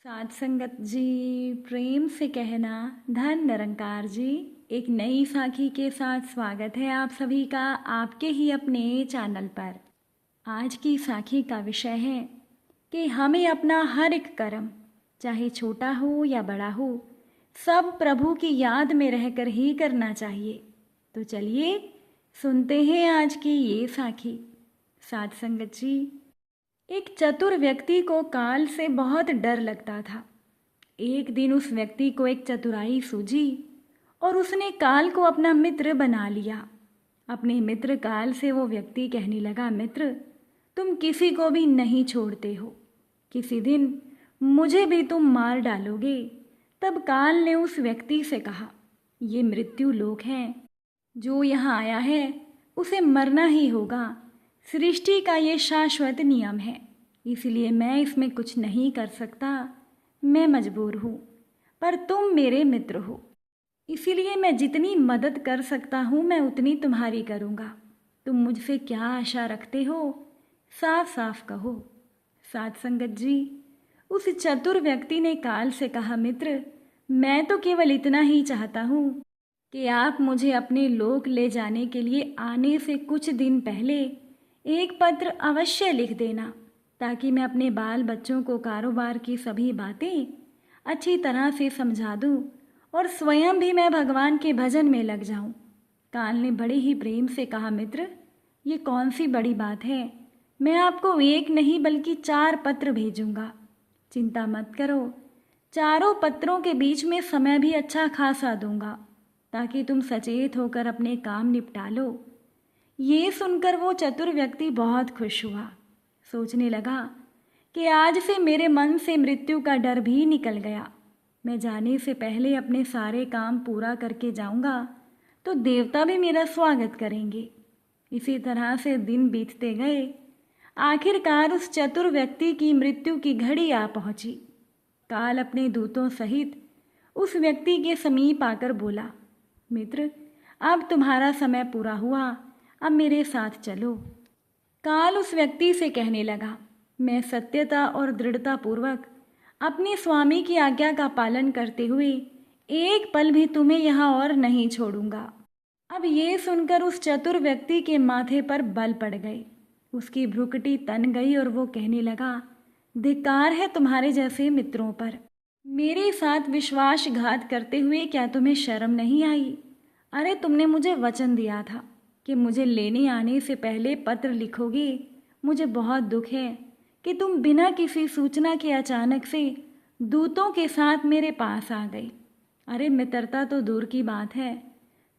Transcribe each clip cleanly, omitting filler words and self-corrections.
साध संगत जी, प्रेम से कहना धन निरंकार जी। एक नई साखी के साथ स्वागत है आप सभी का आपके ही अपने चैनल पर। आज की साखी का विषय है कि हमें अपना हर एक कर्म, चाहे छोटा हो या बड़ा हो, सब प्रभु की याद में रहकर ही करना चाहिए। तो चलिए सुनते हैं आज की ये साखी। साध संगत जी, एक चतुर व्यक्ति को काल से बहुत डर लगता था। एक दिन उस व्यक्ति को एक चतुराई सूझी और उसने काल को अपना मित्र बना लिया। अपने मित्र काल से वो व्यक्ति कहने लगा, मित्र, तुम किसी को भी नहीं छोड़ते हो, किसी दिन मुझे भी तुम मार डालोगे। तब काल ने उस व्यक्ति से कहा, ये मृत्यु लोक है, जो यहाँ आया है उसे मरना ही होगा। सृष्टि का ये शाश्वत नियम है, इसलिए मैं इसमें कुछ नहीं कर सकता, मैं मजबूर हूँ। पर तुम मेरे मित्र हो, इसीलिए मैं जितनी मदद कर सकता हूँ मैं उतनी तुम्हारी करूँगा। तुम मुझसे क्या आशा रखते हो, साफ साफ कहो। साध संगत जी, उस चतुर व्यक्ति ने काल से कहा, मित्र, मैं तो केवल इतना ही चाहता हूँ कि आप मुझे अपने लोक ले जाने के लिए आने से कुछ दिन पहले एक पत्र अवश्य लिख देना, ताकि मैं अपने बाल बच्चों को कारोबार की सभी बातें अच्छी तरह से समझा दूं और स्वयं भी मैं भगवान के भजन में लग जाऊं। काल ने बड़े ही प्रेम से कहा, मित्र, ये कौन सी बड़ी बात है, मैं आपको एक नहीं बल्कि 4 पत्र भेजूंगा। चिंता मत करो, चारों पत्रों के बीच में समय भी अच्छा खासा दूंगा, ताकि तुम सचेत होकर अपने काम निपटा लो। ये सुनकर वो चतुर व्यक्ति बहुत खुश हुआ। सोचने लगा कि आज से मेरे मन से मृत्यु का डर भी निकल गया। मैं जाने से पहले अपने सारे काम पूरा करके जाऊंगा तो देवता भी मेरा स्वागत करेंगे। इसी तरह से दिन बीतते गए। आखिरकार उस चतुर व्यक्ति की मृत्यु की घड़ी आ पहुंची। काल अपने दूतों सहित उस व्यक्ति के समीप आकर बोला, मित्र, अब तुम्हारा समय पूरा हुआ, अब मेरे साथ चलो। काल उस व्यक्ति से कहने लगा, मैं सत्यता और दृढ़ता पूर्वक अपने स्वामी की आज्ञा का पालन करते हुए एक पल भी तुम्हें यहाँ और नहीं छोड़ूंगा। अब ये सुनकर उस चतुर व्यक्ति के माथे पर बल पड़ गए, उसकी भ्रुकुटी तन गई और वो कहने लगा, धिक्कार है तुम्हारे जैसे मित्रों पर। मेरे साथ विश्वासघात करते हुए क्या तुम्हें शर्म नहीं आई? अरे, तुमने मुझे वचन दिया था कि मुझे लेने आने से पहले पत्र लिखोगे। मुझे बहुत दुख है कि तुम बिना किसी सूचना के अचानक से दूतों के साथ मेरे पास आ गए। अरे, मित्रता तो दूर की बात है,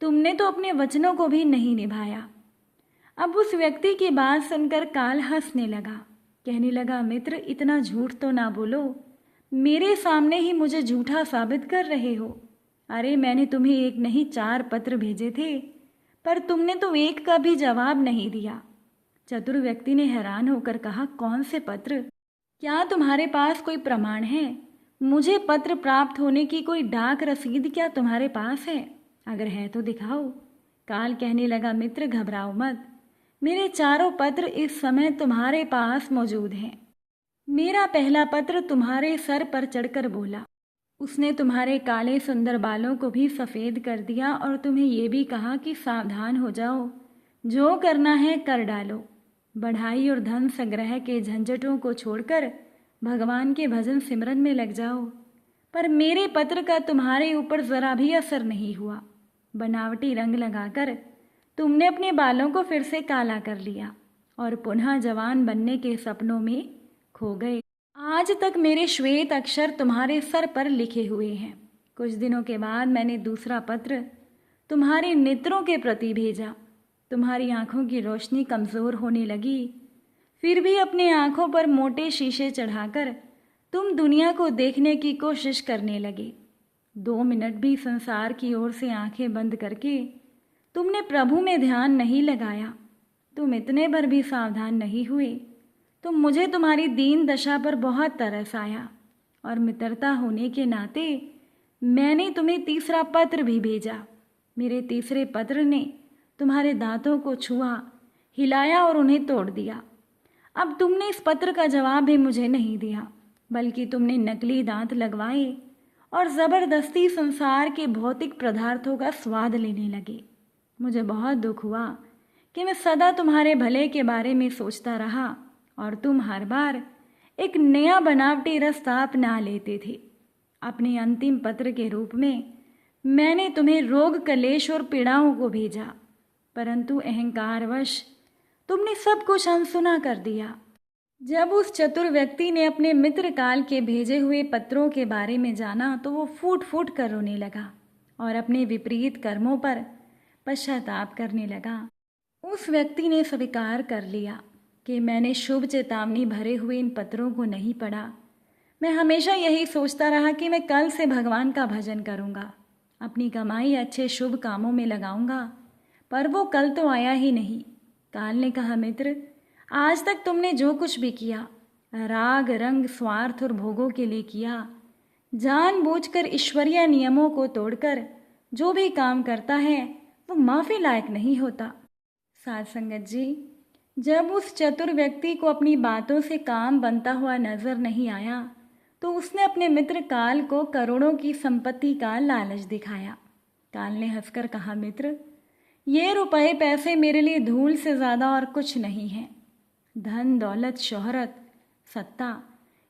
तुमने तो अपने वचनों को भी नहीं निभाया। अब उस व्यक्ति की बात सुनकर काल हंसने लगा, कहने लगा, मित्र, इतना झूठ तो ना बोलो, मेरे सामने ही मुझे झूठा साबित कर रहे हो। अरे, मैंने तुम्हें एक नहीं 4 पत्र भेजे थे, पर तुमने तो एक का भी जवाब नहीं दिया। चतुर व्यक्ति ने हैरान होकर कहा, कौन से पत्र? क्या तुम्हारे पास कोई प्रमाण है? मुझे पत्र प्राप्त होने की कोई डाक रसीद क्या तुम्हारे पास है? अगर है तो दिखाओ। काल कहने लगा, मित्र, घबराओ मत, मेरे चारों पत्र इस समय तुम्हारे पास मौजूद हैं। मेरा पहला पत्र तुम्हारे सर पर चढ़कर बोला, उसने तुम्हारे काले सुंदर बालों को भी सफ़ेद कर दिया और तुम्हें ये भी कहा कि सावधान हो जाओ, जो करना है कर डालो, बढ़ाई और धन संग्रह के झंझटों को छोड़कर भगवान के भजन सिमरन में लग जाओ। पर मेरे पत्र का तुम्हारे ऊपर ज़रा भी असर नहीं हुआ। बनावटी रंग लगाकर तुमने अपने बालों को फिर से काला कर लिया और पुनः जवान बनने के सपनों में खो गए। आज तक मेरे श्वेत अक्षर तुम्हारे सर पर लिखे हुए हैं। कुछ दिनों के बाद मैंने दूसरा पत्र तुम्हारे नेत्रों के प्रति भेजा। तुम्हारी आंखों की रोशनी कमज़ोर होने लगी, फिर भी अपने आंखों पर मोटे शीशे चढ़ाकर तुम दुनिया को देखने की कोशिश करने लगे। 2 मिनट भी संसार की ओर से आंखें बंद करके तुमने प्रभु में ध्यान नहीं लगाया। तुम इतने भर भी सावधान नहीं हुए तो मुझे तुम्हारी दीन दशा पर बहुत तरस आया और मित्रता होने के नाते मैंने तुम्हें तीसरा पत्र भी भेजा। मेरे तीसरे पत्र ने तुम्हारे दांतों को छुआ, हिलाया और उन्हें तोड़ दिया। अब तुमने इस पत्र का जवाब भी मुझे नहीं दिया। बल्कि तुमने नकली दांत लगवाए और ज़बरदस्ती संसार के भौतिक पदार्थों का स्वाद लेने लगे। मुझे बहुत दुख हुआ कि मैं सदा तुम्हारे भले के बारे में सोचता रहा और तुम हर बार एक नया बनावटी रास्ता अपना लेते थे। अपने अंतिम पत्र के रूप में मैंने तुम्हें रोग, कलेश और पीड़ाओं को भेजा, परंतु अहंकारवश तुमने सब कुछ अनसुना कर दिया। जब उस चतुर व्यक्ति ने अपने मित्र काल के भेजे हुए पत्रों के बारे में जाना तो वो फूट फूट कर रोने लगा और अपने विपरीत कर्मों पर पश्चाताप करने लगा। उस व्यक्ति ने स्वीकार कर लिया कि मैंने शुभ चेतावनी भरे हुए इन पत्रों को नहीं पढ़ा। मैं हमेशा यही सोचता रहा कि मैं कल से भगवान का भजन करूँगा, अपनी कमाई अच्छे शुभ कामों में लगाऊंगा, पर वो कल तो आया ही नहीं। काल ने कहा, मित्र, आज तक तुमने जो कुछ भी किया राग, रंग, स्वार्थ और भोगों के लिए किया। जानबूझकर ईश्वरीय नियमों को तोड़कर जो भी काम करता है वो माफ़ी लायक नहीं होता। साध संगत जी, जब उस चतुर व्यक्ति को अपनी बातों से काम बनता हुआ नजर नहीं आया तो उसने अपने मित्र काल को करोड़ों की संपत्ति का लालच दिखाया। काल ने हंसकर कहा, मित्र, ये रुपए पैसे मेरे लिए धूल से ज़्यादा और कुछ नहीं है। धन, दौलत, शोहरत, सत्ता,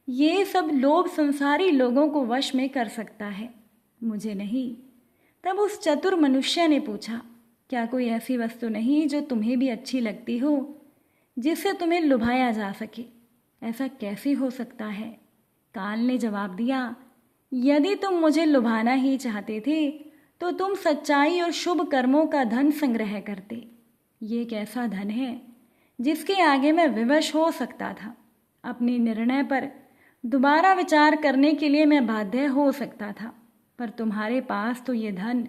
ये सब लोभ संसारी लोगों को वश में कर सकता है, मुझे नहीं। तब उस चतुर मनुष्य ने पूछा, क्या कोई ऐसी वस्तु नहीं जो तुम्हें भी अच्छी लगती हो, जिससे तुम्हें लुभाया जा सके? ऐसा कैसे हो सकता है? काल ने जवाब दिया, यदि तुम मुझे लुभाना ही चाहते थे तो तुम सच्चाई और शुभ कर्मों का धन संग्रह करते। ये एक ऐसा धन है जिसके आगे मैं विवश हो सकता था। अपने निर्णय पर दोबारा विचार करने के लिए मैं बाध्य हो सकता था, पर तुम्हारे पास तो ये धन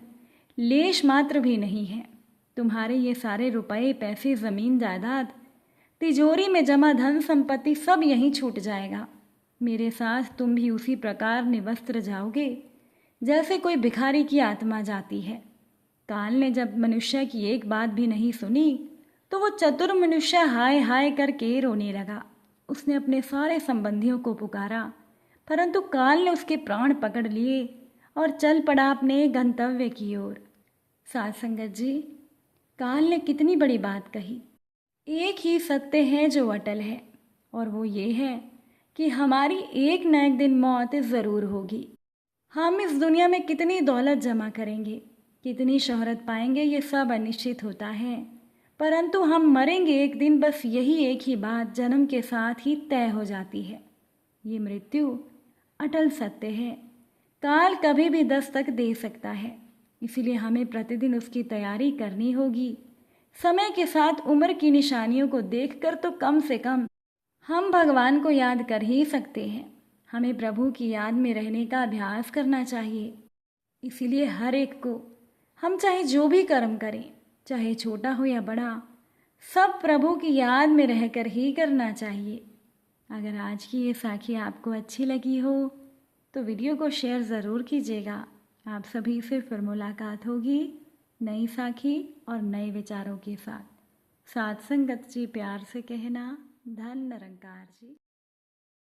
लेश मात्र भी नहीं है। तुम्हारे ये सारे रुपए, पैसे, ज़मीन, जायदाद, तिजोरी में जमा धन संपत्ति सब यहीं छूट जाएगा। मेरे साथ तुम भी उसी प्रकार निवस्त्र जाओगे जैसे कोई भिखारी की आत्मा जाती है। काल ने जब मनुष्य की एक बात भी नहीं सुनी तो वो चतुर मनुष्य हाय हाय करके रोने लगा। उसने अपने सारे संबंधियों को पुकारा, परंतु काल ने उसके प्राण पकड़ लिए और चल पड़ा अपने गंतव्य की ओर। साध संगत जी, काल ने कितनी बड़ी बात कही। एक ही सत्य है जो अटल है, और वो ये है कि हमारी एक न एक दिन मौत ज़रूर होगी। हम इस दुनिया में कितनी दौलत जमा करेंगे, कितनी शोहरत पाएंगे, ये सब अनिश्चित होता है, परंतु हम मरेंगे एक दिन। बस यही एक ही बात जन्म के साथ ही तय हो जाती है। ये मृत्यु अटल सत्य है। काल कभी भी दस्तक दे सकता है, इसीलिए हमें प्रतिदिन उसकी तैयारी करनी होगी। समय के साथ उम्र की निशानियों को देखकर तो कम से कम हम भगवान को याद कर ही सकते हैं। हमें प्रभु की याद में रहने का अभ्यास करना चाहिए। इसीलिए हर एक को हम चाहे जो भी कर्म करें, चाहे छोटा हो या बड़ा, सब प्रभु की याद में रहकर ही करना चाहिए। अगर आज की ये साखी आपको अच्छी लगी हो तो वीडियो को शेयर ज़रूर कीजिएगा। आप सभी से फिर मुलाकात होगी नई साखी और नए विचारों के साथ। साथ संगत जी प्यार से कहना, धन निरंकार जी।